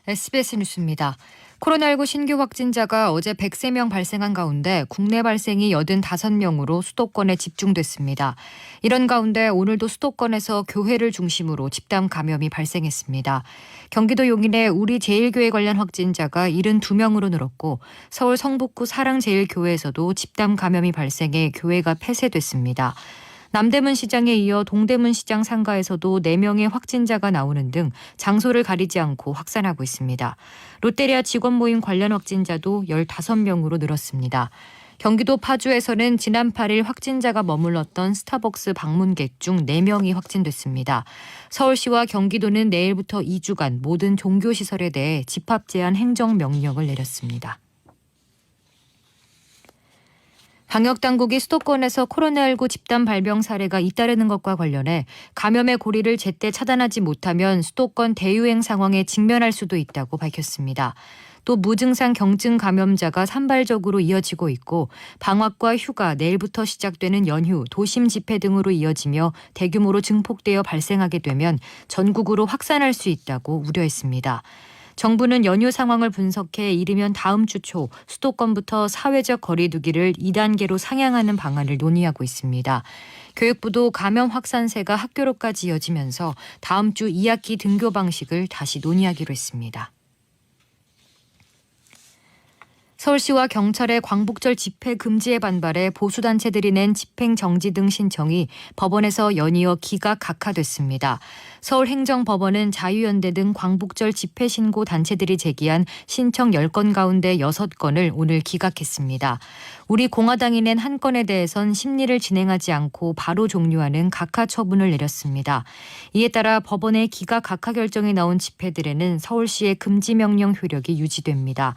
SBS 뉴스입니다. 코로나19 신규 확진자가 어제 103명 발생한 가운데 국내 발생이 85명으로 수도권에 집중됐습니다. 이런 가운데 오늘도 수도권에서 교회를 중심으로 집단 감염이 발생했습니다. 경기도 용인의 우리제일교회 관련 확진자가 72명으로 늘었고 서울 성북구 사랑제일교회에서도 집단 감염이 발생해 교회가 폐쇄됐습니다. 남대문 시장에 이어 동대문 시장 상가에서도 4명의 확진자가 나오는 등 장소를 가리지 않고 확산하고 있습니다. 롯데리아 직원 모임 관련 확진자도 15명으로 늘었습니다. 경기도 파주에서는 지난 8일 확진자가 머물렀던 스타벅스 방문객 중 4명이 확진됐습니다. 서울시와 경기도는 내일부터 2주간 모든 종교시설에 대해 집합 제한 행정명령을 내렸습니다. 방역당국이 수도권에서 코로나19 집단 발병 사례가 잇따르는 것과 관련해 감염의 고리를 제때 차단하지 못하면 수도권 대유행 상황에 직면할 수도 있다고 밝혔습니다. 또 무증상 경증 감염자가 산발적으로 이어지고 있고 방학과 휴가, 내일부터 시작되는 연휴, 도심 집회 등으로 이어지며 대규모로 증폭되어 발생하게 되면 전국으로 확산할 수 있다고 우려했습니다. 정부는 연휴 상황을 분석해 이르면 다음 주 초 수도권부터 사회적 거리 두기를 2단계로 상향하는 방안을 논의하고 있습니다. 교육부도 감염 확산세가 학교로까지 이어지면서 다음 주 2학기 등교 방식을 다시 논의하기로 했습니다. 서울시와 경찰의 광복절 집회 금지에 반발해 보수단체들이 낸 집행정지 등 신청이 법원에서 연이어 기각 각하됐습니다. 서울행정법원은 자유연대 등 광복절 집회 신고 단체들이 제기한 신청 10건 가운데 6건을 오늘 기각했습니다. 우리 공화당이 낸 한 건에 대해선 심리를 진행하지 않고 바로 종료하는 각하 처분을 내렸습니다. 이에 따라 법원의 기각 각하 결정이 나온 집회들에는 서울시의 금지명령 효력이 유지됩니다.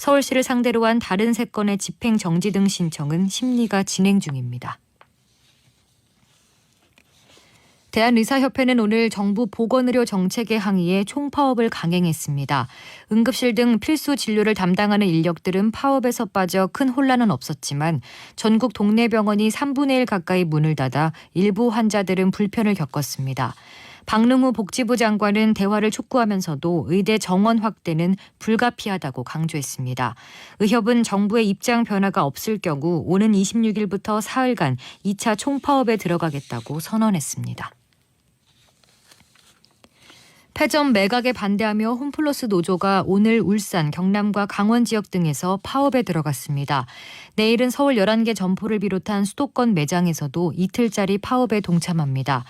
서울시를 상대로 한 다른 3건의 집행정지 등 신청은 심리가 진행 중입니다. 대한의사협회는 오늘 정부 보건의료 정책에 항의해 총파업을 강행했습니다. 응급실 등 필수 진료를 담당하는 인력들은 파업에서 빠져 큰 혼란은 없었지만 전국 동네 병원이 3분의 1 가까이 문을 닫아 일부 환자들은 불편을 겪었습니다. 박능후 복지부 장관은 대화를 촉구하면서도 의대 정원 확대는 불가피하다고 강조했습니다. 의협은 정부의 입장 변화가 없을 경우 오는 26일부터 사흘간 2차 총파업에 들어가겠다고 선언했습니다. 폐점 매각에 반대하며 홈플러스 노조가 오늘 울산, 경남과 강원 지역 등에서 파업에 들어갔습니다. 내일은 서울 11개 점포를 비롯한 수도권 매장에서도 이틀짜리 파업에 동참합니다.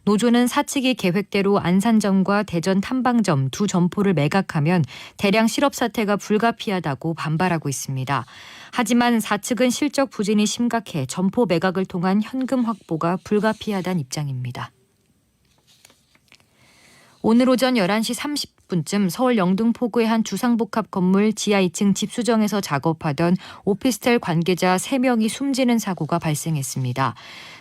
노조는 사측이 계획대로 안산점과 대전 탐방점 2점포를 매각하면 대량 실업 사태가 불가피하다고 반발하고 있습니다. 하지만 사측은 실적 부진이 심각해 점포 매각을 통한 현금 확보가 불가피하다는 입장입니다. 오늘 오전 11시 30분쯤 서울 영등포구의 한 주상복합 건물 지하 2층 집수정에서 작업하던 오피스텔 관계자 3명이 숨지는 사고가 발생했습니다.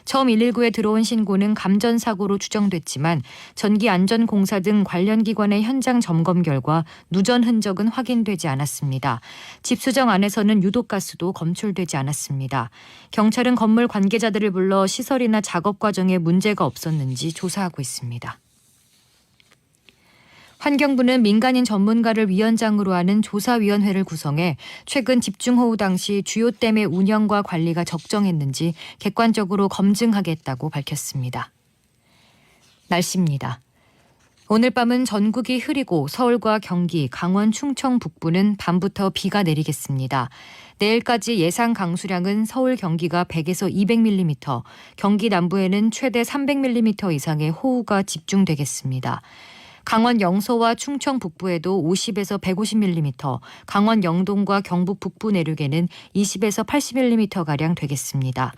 처음 119에 들어온 신고는 감전사고로 추정됐지만 전기안전공사 등 관련 기관의 현장 점검 결과 누전 흔적은 확인되지 않았습니다. 집수정 안에서는 유독가스도 검출되지 않았습니다. 경찰은 건물 관계자들을 불러 시설이나 작업 과정에 문제가 없었는지 조사하고 있습니다. 환경부는 민간인 전문가를 위원장으로 하는 조사위원회를 구성해 최근 집중호우 당시 주요댐의 운영과 관리가 적정했는지 객관적으로 검증하겠다고 밝혔습니다. 날씨입니다. 오늘 밤은 전국이 흐리고 서울과 경기, 강원, 충청 북부는 밤부터 비가 내리겠습니다. 내일까지 예상 강수량은 서울 경기가 100에서 200mm, 경기 남부에는 최대 300mm 이상의 호우가 집중되겠습니다. 강원 영서와 충청 북부에도 50에서 150mm, 강원 영동과 경북 북부 내륙에는 20에서 80mm가량 되겠습니다.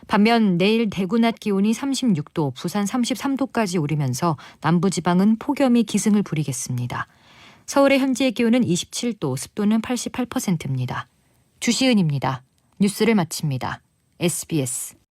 반면 내일 대구 낮 기온이 36도, 부산 33도까지 오르면서 남부지방은 폭염이 기승을 부리겠습니다. 서울의 현재 기온은 27도, 습도는 88%입니다. 주시은입니다. 뉴스를 마칩니다. SBS